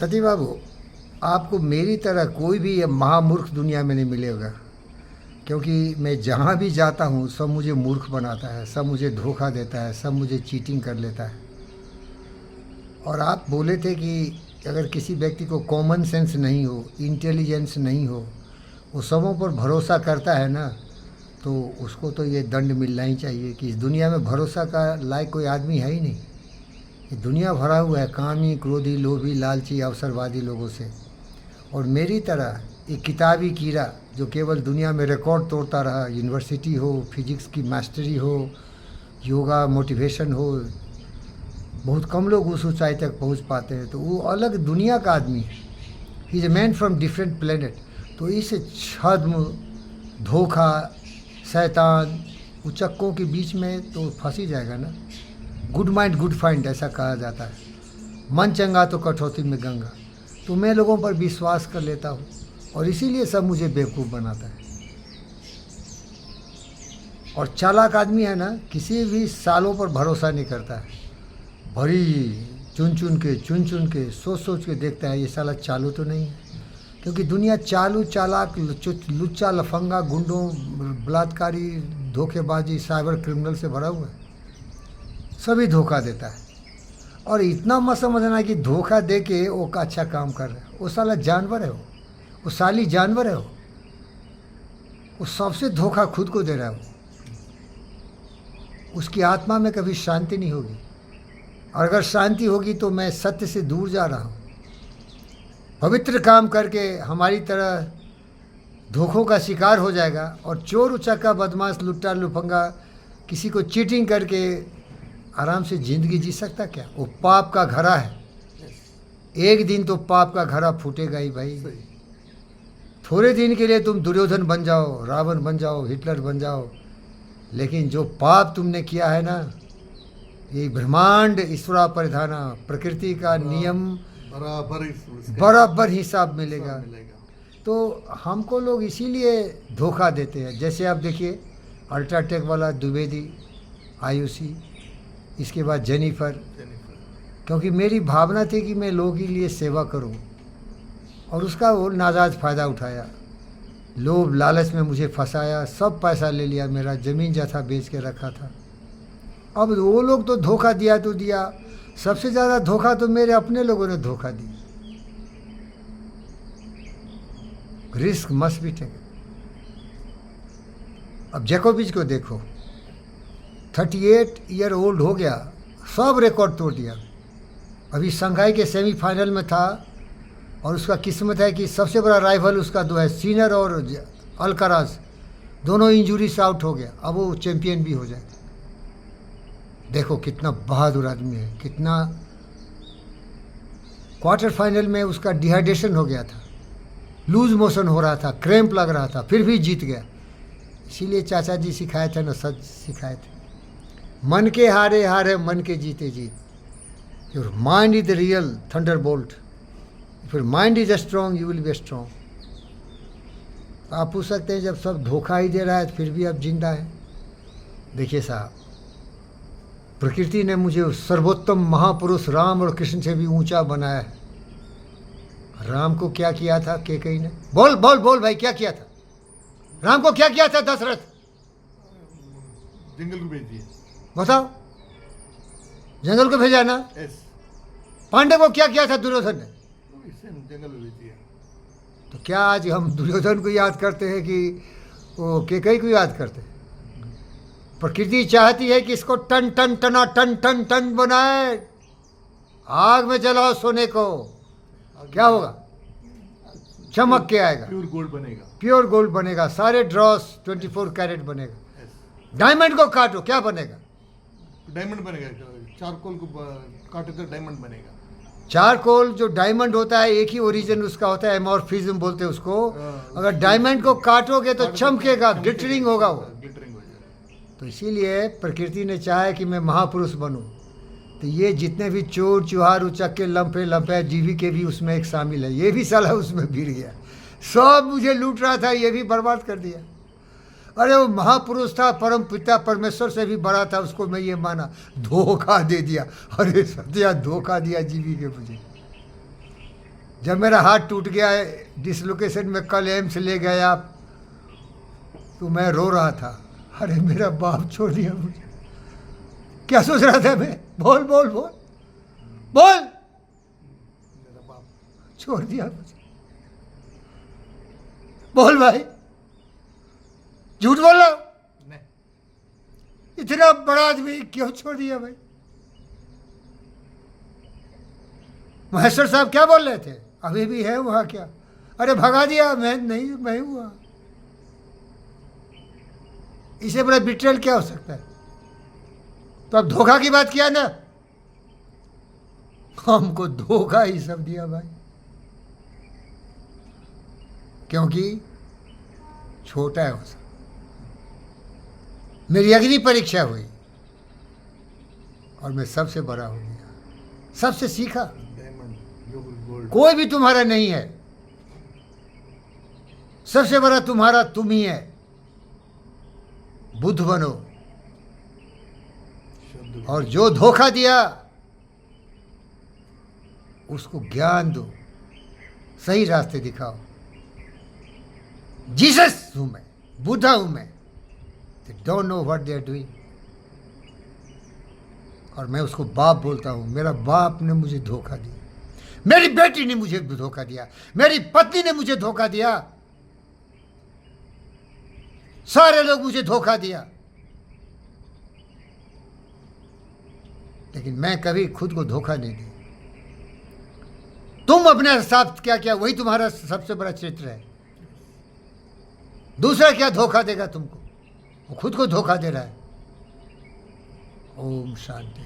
सती बाबू, आपको मेरी तरह कोई भी ये महामूर्ख दुनिया में नहीं मिलेगा, क्योंकि मैं जहाँ भी जाता हूँ सब मुझे मूर्ख बनाता है, सब मुझे धोखा देता है, सब मुझे चीटिंग कर लेता है। और आप बोले थे कि अगर किसी व्यक्ति को कॉमन सेंस नहीं हो, इंटेलिजेंस नहीं हो, वो सबों पर भरोसा करता है ना, तो उसको तो ये दंड मिलना ही चाहिए कि इस दुनिया में भरोसा का लायक कोई आदमी है ही नहीं। ये दुनिया भरा हुआ है कामी, क्रोधी, लोभी, लालची, अवसरवादी लोगों से। और मेरी तरह एक किताबी कीड़ा जो केवल दुनिया में रिकॉर्ड तोड़ता रहा, यूनिवर्सिटी हो, फिजिक्स की मास्टरी हो, योगा मोटिवेशन हो, बहुत कम लोग उस ऊंचाई तक पहुंच पाते हैं। तो वो अलग दुनिया का आदमी है, he is a man from different planet. तो इस छद्म, धोखा, शैतान, उचक्कों के बीच में तो फंस ही जाएगा ना। गुड माइंड गुड फाइंड ऐसा कहा जाता है, मन चंगा तो कटौती में गंगा। तो मैं लोगों पर विश्वास कर लेता हूँ और इसीलिए सब मुझे बेवकूफ़ बनाता है। और चालाक आदमी है ना, किसी भी सालों पर भरोसा नहीं करता है, भरी चुन चुन के सोच सोच के देखता है ये साला चालू तो नहीं है। क्योंकि दुनिया चालू, चालाक, लुच्चा, लफंगा, गुंडों, बलात्कारी, धोखेबाजी, साइबर क्रिमिनल से भरा हुआ है। सभी धोखा देता है। और इतना मत समझना कि धोखा दे के वो का अच्छा काम कर रहा है। वो साला जानवर है, वो साली जानवर है। वो सबसे धोखा खुद को दे रहा है। उसकी आत्मा में कभी शांति नहीं होगी, और अगर शांति होगी तो मैं सत्य से दूर जा रहा हूँ। पवित्र काम करके हमारी तरह धोखों का शिकार हो जाएगा, और चोर, उचक्का, बदमाश, लुट्टा, लुफंगा किसी को चीटिंग करके आराम से ज़िंदगी जी सकता क्या? वो पाप का घड़ा है। एक दिन तो पाप का घड़ा फूटेगा ही भाई। थोड़े दिन के लिए तुम दुर्योधन बन जाओ, रावण बन जाओ, हिटलर बन जाओ, लेकिन जो पाप तुमने किया है ना, ये ब्रह्मांड ईश्वरा परिधाना, प्रकृति का नियम, बराबर हिसाब मिलेगा। तो हमको लोग इसीलिए धोखा देते हैं। जैसे आप देखिए अल्ट्राटेक वाला द्विवेदी, आयुषी, इसके बाद जेनिफर, क्योंकि मेरी भावना थी कि मैं लोगों के लिए सेवा करूं, और उसका वो नाजायज़ फ़ायदा उठाया। लोभ लालच में मुझे फंसाया, सब पैसा ले लिया मेरा, ज़मीन जथा बेच के रखा था। अब वो लोग तो धोखा दिया तो दिया, सबसे ज़्यादा धोखा तो मेरे अपने लोगों ने धोखा दिया। Risk must be taken. अब जैकोविच को देखो, 38 ईयर ओल्ड हो गया, सब रिकॉर्ड तोड़ दिया। अभी शंघाई के सेमीफाइनल में था, और उसका किस्मत है कि सबसे बड़ा राइवल उसका दो है, सीनर और अल्काराज, दोनों इंजरी से आउट हो गया। अब वो चैंपियन भी हो जाए। देखो कितना बहादुर आदमी है, कितना। क्वार्टर फाइनल में उसका डिहाइड्रेशन हो गया था, लूज मोशन हो रहा था, क्रैम्प लग रहा था, फिर भी जीत गया। इसीलिए चाचा जी सिखाए थे ना, सच सिखाए थे, मन के हारे हारे, मन के जीते जीत। Your mind is the real thunderbolt, if your mind is strong you will be strong. आप पूछ सकते हैं जब सब धोखा ही दे रहा है फिर भी अब जिंदा है। देखिए साहब, प्रकृति ने मुझे सर्वोत्तम महापुरुष राम और कृष्ण से भी ऊंचा बनाया है। राम को क्या किया था कैकेयी ने? बोल बोल बोल भाई, क्या किया था? राम को क्या किया था दशरथ? जंगल को भेज दिया। बताओ, जंगल को भेजा ना? पांडे को क्या किया था दुर्योधन ने? जंगल में भेज दिया। तो क्या आज हम दुर्योधन को याद करते हैं कि वो कैकेयी को याद करते हैं? प्रकृति चाहती है कि इसको टन टन टना टन टन टन बनाए, आग में जलाओ सोने को, क्या होगा? चमक के आएगा, प्योर गोल्ड बनेगा। प्योर गोल्ड बनेगा, सारे ड्रॉस 24 कैरेट बनेगा। डायमंड को काटो, क्या बनेगा? डायमंड बनेगा। चारकोल को काटो तो डायमंड बनेगा। चारकोल जो डायमंड होता है, एक ही ओरिजिन उसका होता है, एमॉर्फिज्म बोलते हैं उसको। अगर डायमंड को काटोगे तो चमकेगा, ग्लिटरिंग होगा वो। ग्लिटरिंग हो जाएगा। तो इसीलिए प्रकृति ने चाहा कि मैं महापुरुष बनूं। तो ये जितने भी चोर, चुहार, उचक्के, लंपे जीवी के भी उसमें एक शामिल है। ये भी साला उसमें भिड़ गया, सब मुझे लूट रहा था, ये भी बर्बाद कर दिया। अरे वो महापुरुष था, परम पिता परमेश्वर से भी बड़ा था, उसको मैं ये माना, धोखा दे दिया। अरे सत्या, धोखा दिया जीवी के मुझे। जब मेरा हाथ टूट गया है डिसलोकेशन में, कल एम्स ले गए आप, तो मैं रो रहा था, अरे मेरा बाप छोड़ दिया मुझे। क्या सोच रहा था मैं? बोल बोल बोल बोल। मेरा बाप छोड़ दिया मुझे। बोल भाई, झूठ बोल रहा हूं? नहीं, इतना बड़ा आदमी क्यों छोड़ दिया भाई? महेश्वर साहब क्या बोल रहे थे? अभी भी है वहां क्या? अरे भगा दिया। मैं नहीं, मैं हुआ। इससे बड़ा बिट्रेल क्या हो सकता है? तो अब धोखा की बात किया ना, हमको धोखा ही सब दिया भाई, क्योंकि छोटा है वो सब। मेरी अग्नि परीक्षा हुई और मैं सबसे बड़ा हो गया, सबसे सीखा। Diamond, gold. कोई भी तुम्हारा नहीं है, सबसे बड़ा तुम्हारा तुम ही है। बुद्ध बनो शुद्ध। और जो धोखा दिया उसको ज्ञान दो, सही रास्ते दिखाओ। जीसस हूं मैं, बुद्धा हूं मैं। They don't know what they are doing. और मैं उसको बाप बोलता हूं। मेरा बाप ने मुझे धोखा दिया, मेरी बेटी ने मुझे धोखा दिया, मेरी पत्नी ने मुझे धोखा दिया, सारे लोग मुझे धोखा दिया, लेकिन मैं कभी खुद को धोखा नहीं दिया। तुम अपने साथ क्या क्या, वही तुम्हारा सबसे बड़ा चरित्र है। दूसरा क्या धोखा देगा तुमको? वो खुद को धोखा दे रहा है। ओम शांति।